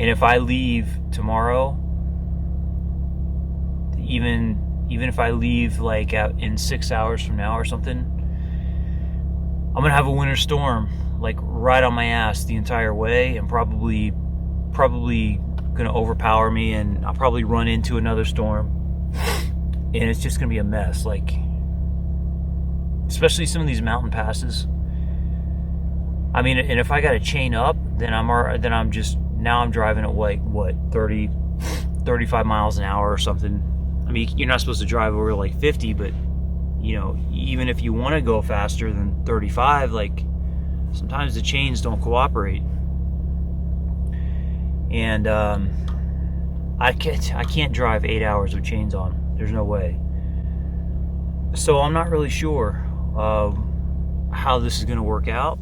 And if I leave tomorrow, even if I leave like out in 6 hours from now or something, I'm gonna have a winter storm like right on my ass the entire way, and probably gonna overpower me, and I'll probably run into another storm, and it's just gonna be a mess. Like, especially some of these mountain passes. I mean, and if I got to chain up, then I'm driving at like what 35 miles an hour or something. I mean, you're not supposed to drive over like 50, but you know, even if you want to go faster than 35, like sometimes the chains don't cooperate, and I can't drive 8 hours with chains on. There's no way. So I'm not really sure how this is going to work out.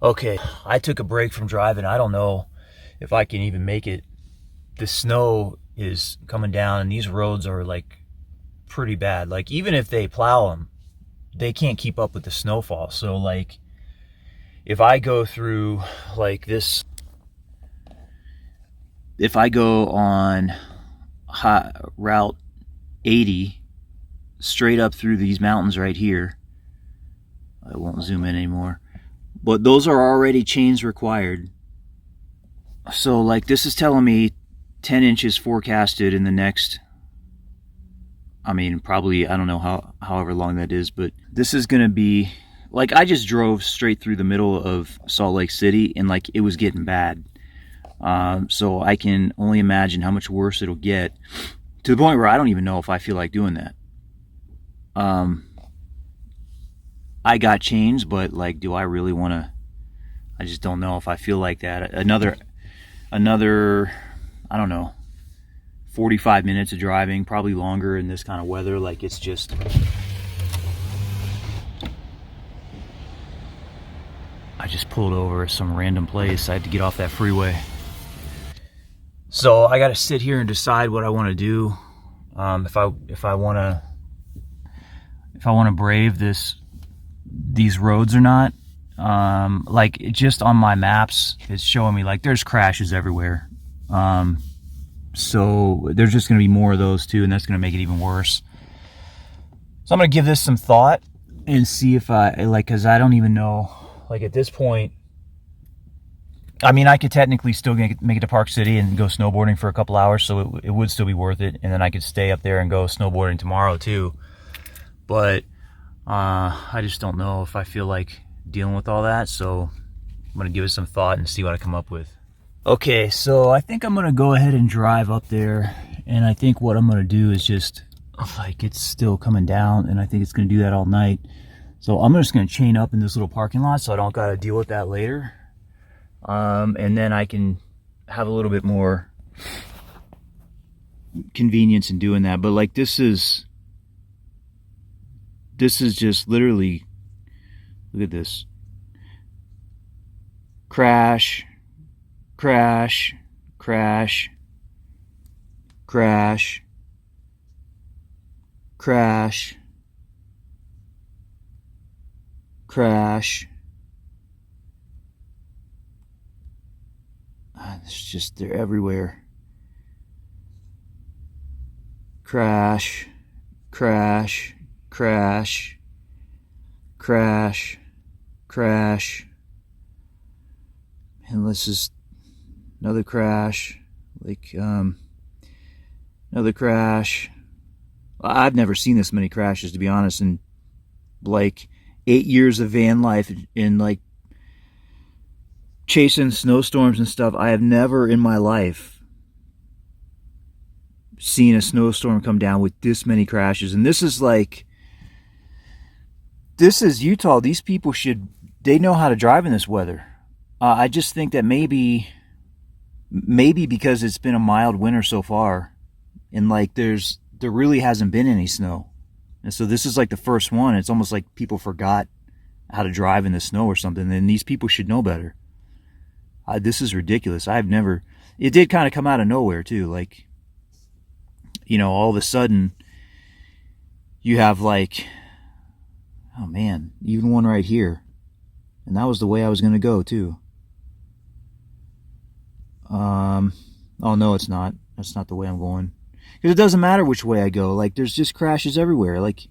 Okay, I took a break from driving. I don't know if I can even make it. The snow is coming down, and these roads are like pretty bad. Like, even if they plow them, they can't keep up with the snowfall. So like, if I go through like this, if I go on Route 80 straight up through these mountains right here, I won't zoom in anymore, but those are already chains required. So like, this is telling me 10 inches forecasted in the next, I mean, probably, I don't know however long that is, but this is gonna be, like, I just drove straight through the middle of Salt Lake City, and like, it was getting bad. So I can only imagine how much worse it'll get, to the point where I don't even know if I feel like doing that. I got chains, but like, do I really want to? I just don't know if I feel like that. Another, I don't know, 45 minutes of driving, probably longer in this kind of weather. Like, it's just, I just pulled over at some random place. I had to get off that freeway. So I got to sit here and decide what I want to do. If I want to brave these roads or not. Like, just on my maps, it's showing me like there's crashes everywhere. So there's just going to be more of those too, and that's going to make it even worse. So I'm going to give this some thought and see if I, like, because I don't even know, like, at this point, I mean, I could technically still make it to Park City and go snowboarding for a couple hours, so it would still be worth it, and then I could stay up there and go snowboarding tomorrow too. But I just don't know if I feel like dealing with all that, so I'm going to give it some thought and see what I come up with. Okay, so I think I'm going to go ahead and drive up there, and I think what I'm going to do is just, like, it's still coming down, and I think it's going to do that all night. So I'm just going to chain up in this little parking lot so I don't got to deal with that later. And then I can have a little bit more convenience in doing that. But like, this is just literally, look at this. Crash, crash, crash, crash, crash, crash. It's just, they're everywhere. Crash, crash, crash, crash, crash. And this is another crash, like another crash. I've never seen this many crashes, to be honest, in like 8 years of van life, in like chasing snowstorms and stuff. I have never in my life seen a snowstorm come down with this many crashes. And this is like, this is Utah. These people they know how to drive in this weather. I just think that maybe because it's been a mild winter so far, and like there really hasn't been any snow, and so this is like the first one. It's almost like people forgot how to drive in the snow or something, and these people should know better. This is ridiculous. It did kind of come out of nowhere too. Like, you know, all of a sudden you have like, oh man, even one right here, and that was the way I was going to go too. Oh no, it's not. That's not the way I'm going. Because it doesn't matter which way I go. Like, there's just crashes everywhere. Like,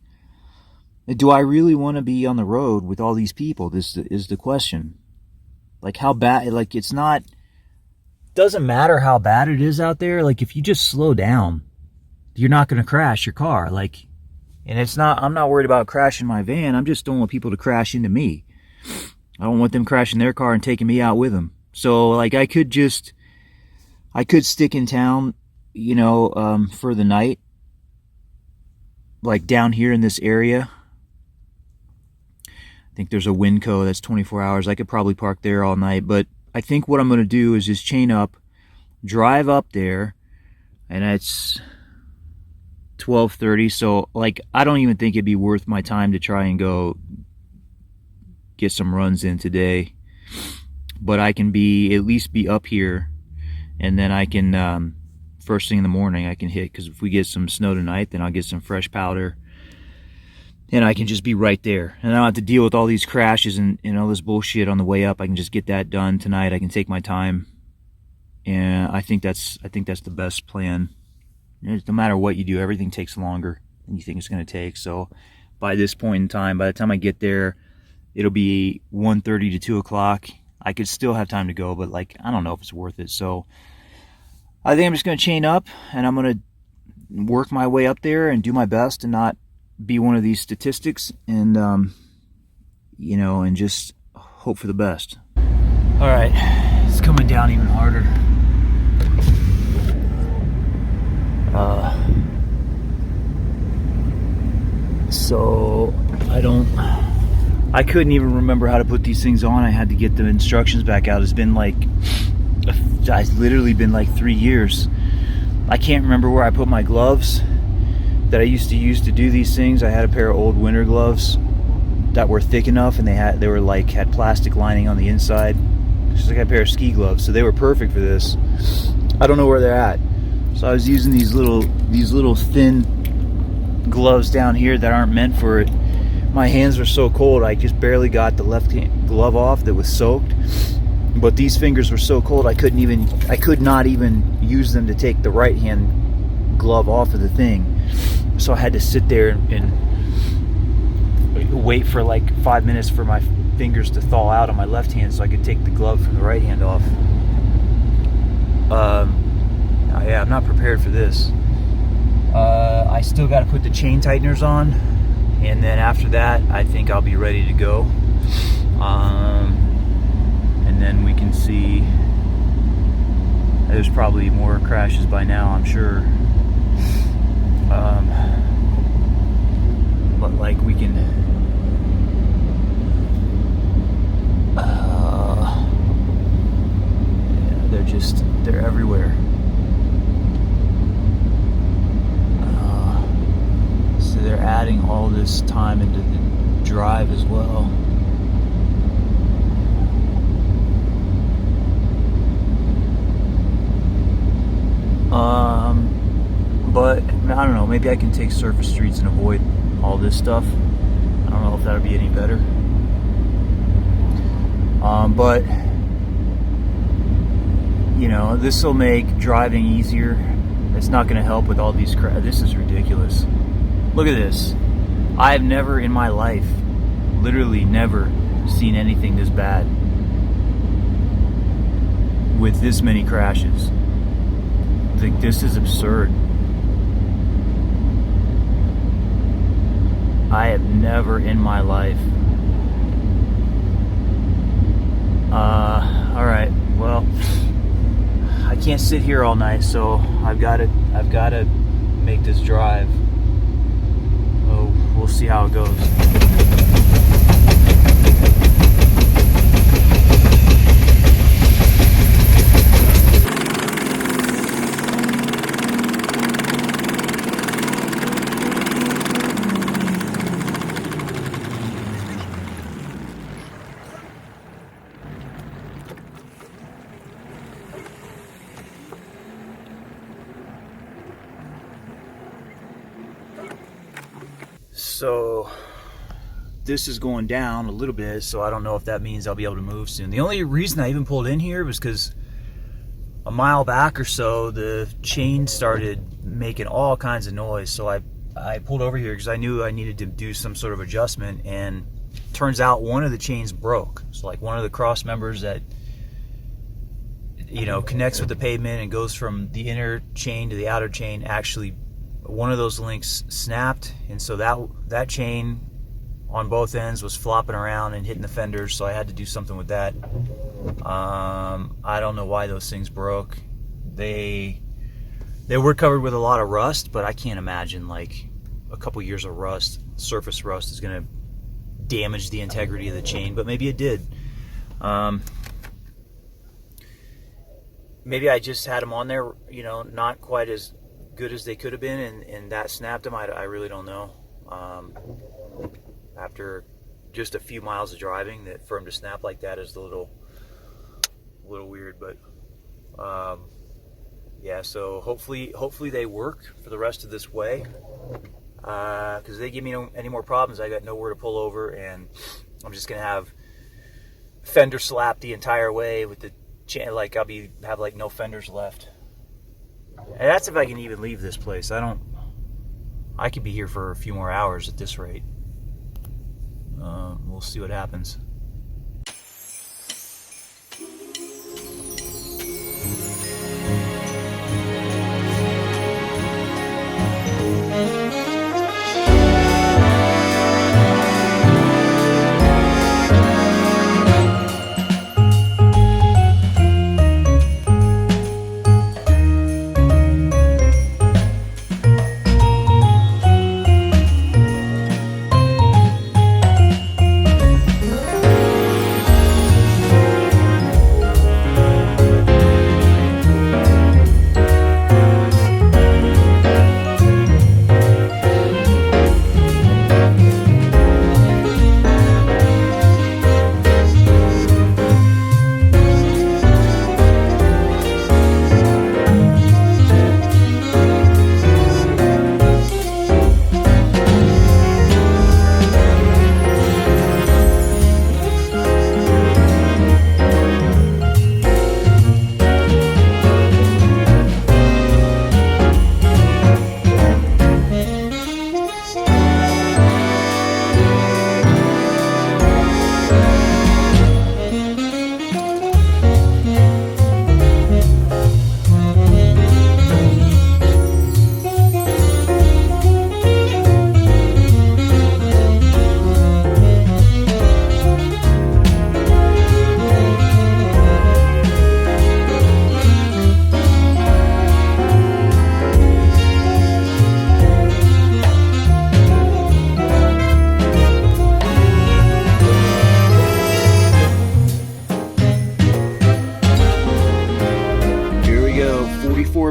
do I really want to be on the road with all these people? This is the question. Like, how bad, like, it's not, doesn't matter how bad it is out there. Like, if you just slow down, you're not going to crash your car. Like, and it's not, I'm not worried about crashing my van. I just don't want people to crash into me. I don't want them crashing their car and taking me out with them. So, like, I could stick in town, you know, for the night, like down here in this area. I think there's a Winco that's 24 hours. I could probably park there all night, but I think what I'm going to do is just chain up, drive up there, and it's 12:30. So, like, I don't even think it'd be worth my time to try and go get some runs in today. But I can at least be up here, and then I can, first thing in the morning, I can hit, because if we get some snow tonight, then I'll get some fresh powder, and I can just be right there. And I don't have to deal with all these crashes and all this bullshit on the way up. I can just get that done tonight. I can take my time, and I think that's the best plan. No matter what you do, everything takes longer than you think it's going to take. So by this point in time, by the time I get there, it'll be 1:30 to 2 o'clock. I could still have time to go, but like, I don't know if it's worth it. So I think I'm just going to chain up, and I'm going to work my way up there and do my best to not be one of these statistics, and you know, and just hope for the best. All right, it's coming down even harder. So I couldn't even remember how to put these things on. I had to get the instructions back out. It's literally been like 3 years. I can't remember where I put my gloves that I used to use to do these things. I had a pair of old winter gloves that were thick enough, and they had plastic lining on the inside, just like a pair of ski gloves. So they were perfect for this. I don't know where they're at. So I was using these little thin gloves down here that aren't meant for it. My hands were so cold, I just barely got the left hand glove off that was soaked. But these fingers were so cold, I could not even use them to take the right hand glove off of the thing. So I had to sit there and wait for like 5 minutes for my fingers to thaw out on my left hand so I could take the glove from the right hand off. Yeah, I'm not prepared for this. I still got to put the chain tighteners on, and then after that, I think I'll be ready to go. And then we can see. There's probably more crashes by now, I'm sure. But like we can. Yeah, they're everywhere. So they're adding all this time into the drive as well. maybe I can take surface streets and avoid all this stuff. I don't know if that'll be any better. But you know, this will make driving easier. It's not going to help with all these this is ridiculous. Look at this. I have never in my life, literally never, seen anything this bad with this many crashes. Like, this is absurd. I have never in my life. All right. Well, I can't sit here all night, so I've got to make this drive. Oh, we'll see how it goes. So this is going down a little bit, so I don't know if that means I'll be able to move soon. The only reason I even pulled in here was because a mile back or so the chain started making all kinds of noise, so I pulled over here because I knew I needed to do some sort of adjustment, and turns out one of the chains broke. So like one of the cross members that, you know, connects with the pavement and goes from the inner chain to the outer chain, actually one of those links snapped, and so that chain on both ends was flopping around and hitting the fenders, so I had to do something with that. I don't know why those things broke. They were covered with a lot of rust, but I can't imagine like a couple years of rust, surface rust, is going to damage the integrity of the chain, but maybe it did. Maybe I just had them on there, you know, not quite as good as they could have been, and that snapped them. I really don't know. After just a few miles of driving, that for them to snap like that is a little weird, but yeah. So hopefully they work for the rest of this way, because if they give me any more problems, I got nowhere to pull over, and I'm just gonna have fender slap the entire way with the chain. Like I'll have like no fenders left. And that's if I can even leave this place. I could be here for a few more hours at this rate. We'll see what happens.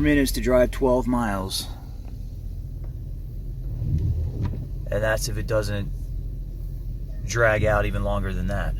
Minutes to drive 12 miles, and that's if it doesn't drag out even longer than that.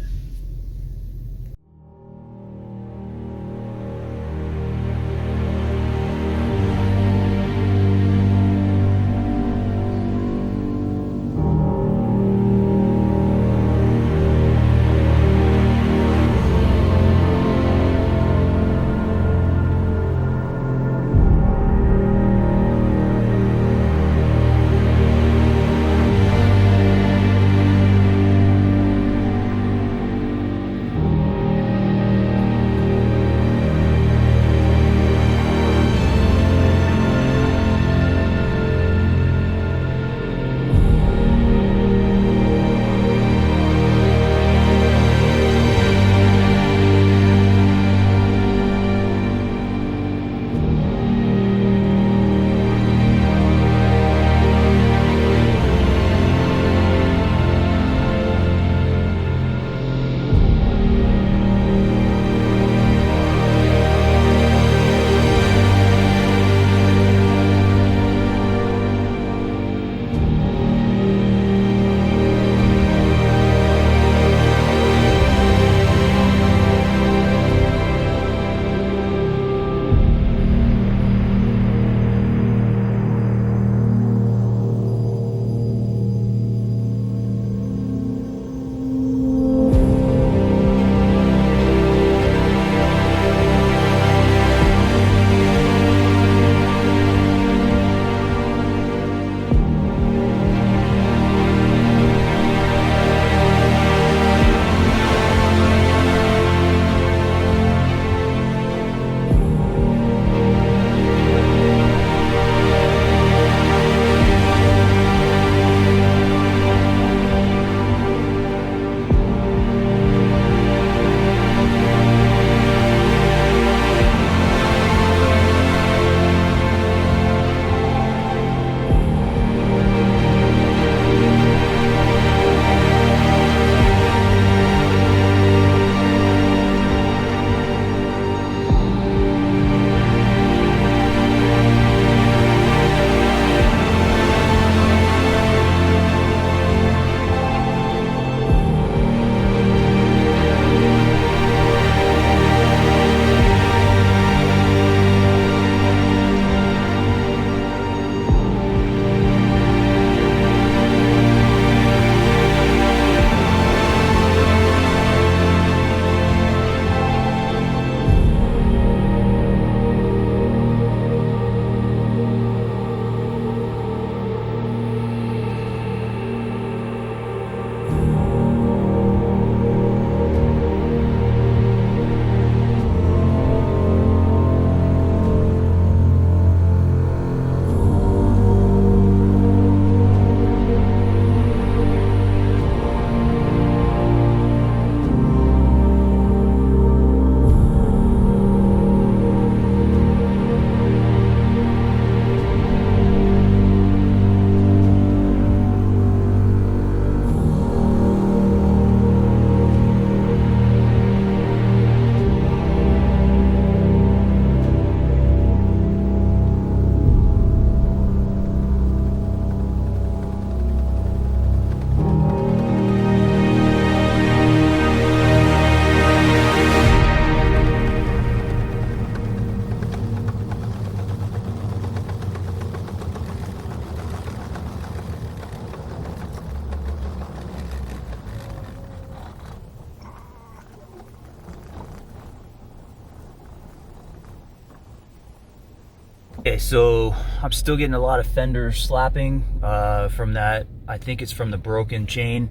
Okay, so I'm still getting a lot of fender slapping from that. I think it's from the broken chain.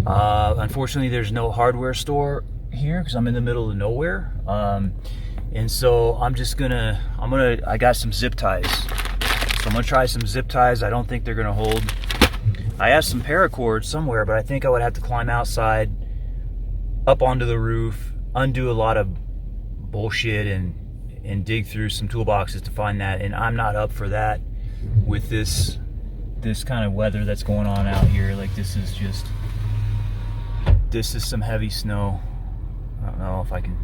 Unfortunately, there's no hardware store here because I'm in the middle of nowhere. And so I got some zip ties. So I'm gonna try some zip ties. I don't think they're gonna hold. I have some paracord somewhere, but I think I would have to climb outside, up onto the roof, undo a lot of bullshit and dig through some toolboxes to find that. And I'm not up for that with this kind of weather that's going on out here. Like this is some heavy snow. I don't know if I can,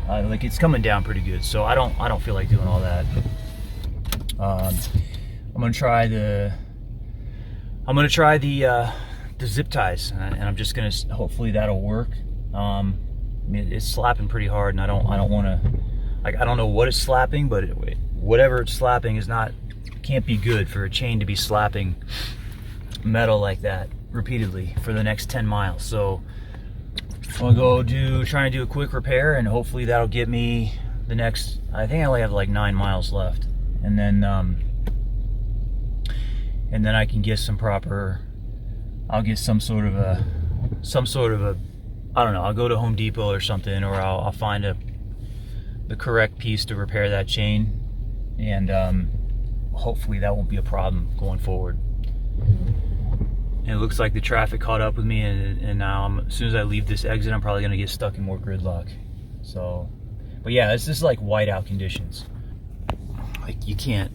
like it's coming down pretty good. So I don't feel like doing all that. I'm gonna try the zip ties, and I'm just gonna, hopefully that'll work. I mean, it's slapping pretty hard, and I don't want to, like, I don't know what it's slapping, but whatever it's slapping can't be good for a chain to be slapping metal like that repeatedly for the next 10 miles. So I'm gonna go try and do a quick repair, and hopefully that'll get me the next, I think I only have like 9 miles left, and then I can get I'll get some sort of a, I don't know, I'll go to Home Depot or something, or I'll find the correct piece to repair that chain, and hopefully that won't be a problem going forward. And it looks like the traffic caught up with me, and now as soon as I leave this exit, I'm probably gonna get stuck in more gridlock. So, but yeah, it's just like whiteout conditions. Like you can't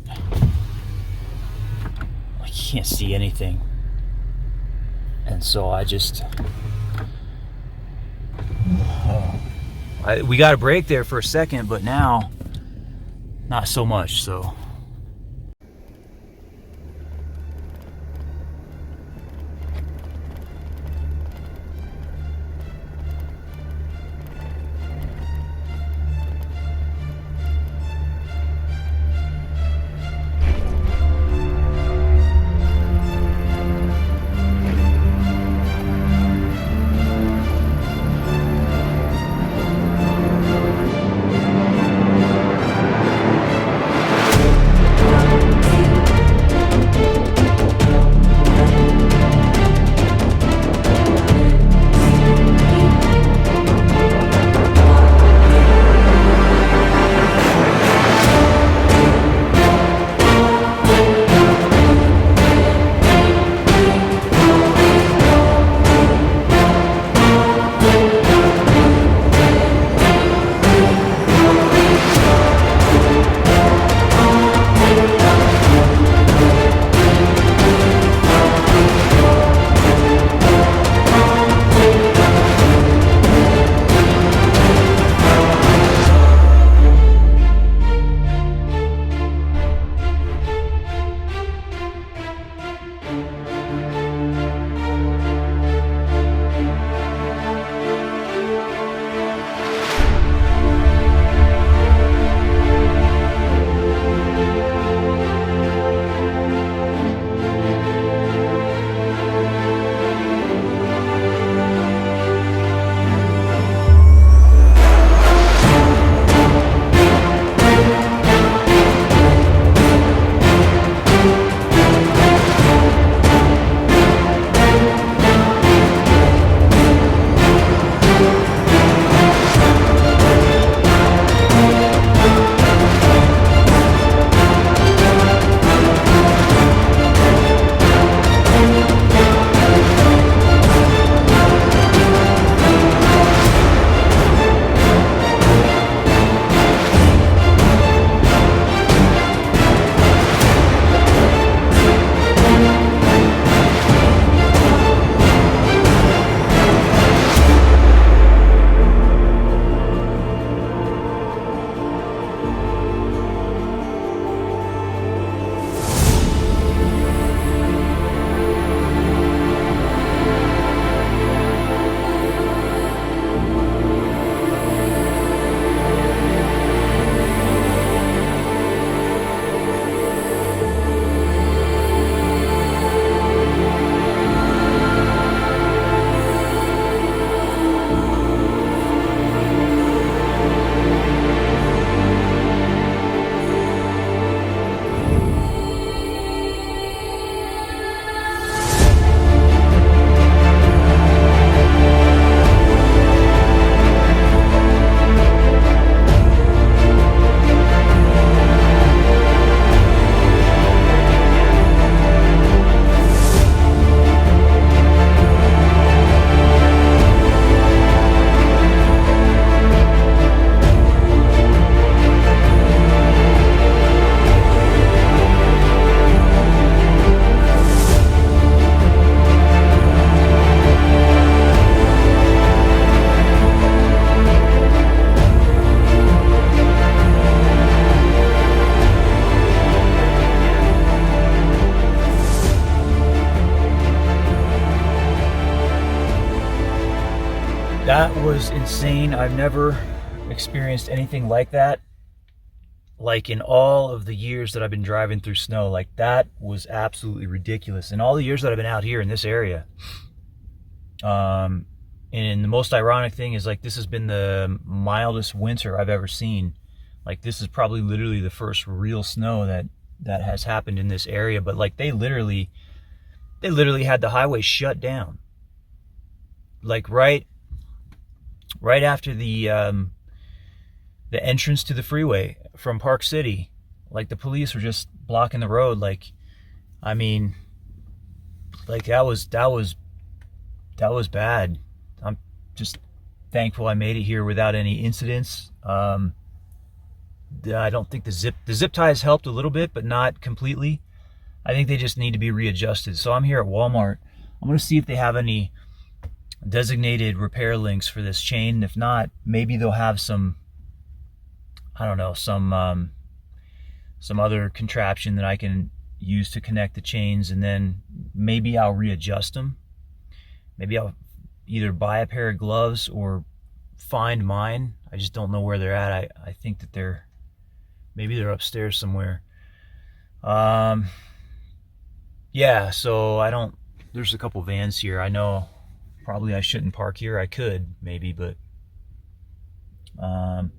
see anything. And so we got a break there for a second, but now not so much. So insane. I've never experienced anything like that. Like in all of the years that I've been driving through snow, like that was absolutely ridiculous. In all the years that I've been out here in this area. And the most ironic thing is, like, this has been the mildest winter I've ever seen. Like, this is probably literally the first real snow that has happened in this area. But like, they literally had the highway shut down. Like right after the entrance to the freeway from Park City, like the police were just blocking the road. Like, I mean, like that was bad. I'm just thankful I made it here without any incidents. I don't think the zip ties helped a little bit, but not completely. I think they just need to be readjusted. So I'm here at Walmart. I'm going to see if they have any designated repair links for this chain. And if not, maybe they'll have some, I don't know, some other contraption that I can use to connect the chains, and then maybe I'll readjust them. Maybe I'll either buy a pair of gloves or find mine. I just don't know where they're at. I think that maybe they're upstairs somewhere. Yeah, so there's a couple vans here. I know probably I shouldn't park here. I could maybe, but I'm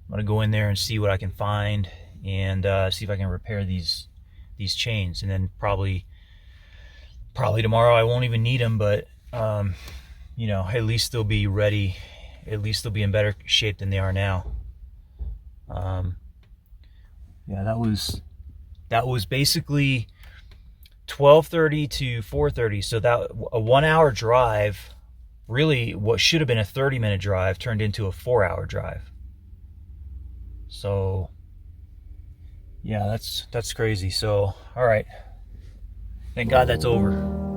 gonna go in there and see what I can find, and see if I can repair these chains. And then probably tomorrow I won't even need them, but you know, at least they'll be ready. At least they'll be in better shape than they are now. Yeah, that was basically 12:30 to 4:30. So that a 1 hour drive, really what should have been a 30-minute drive, turned into a 4-hour drive. So yeah, that's crazy. So all right, thank God that's over.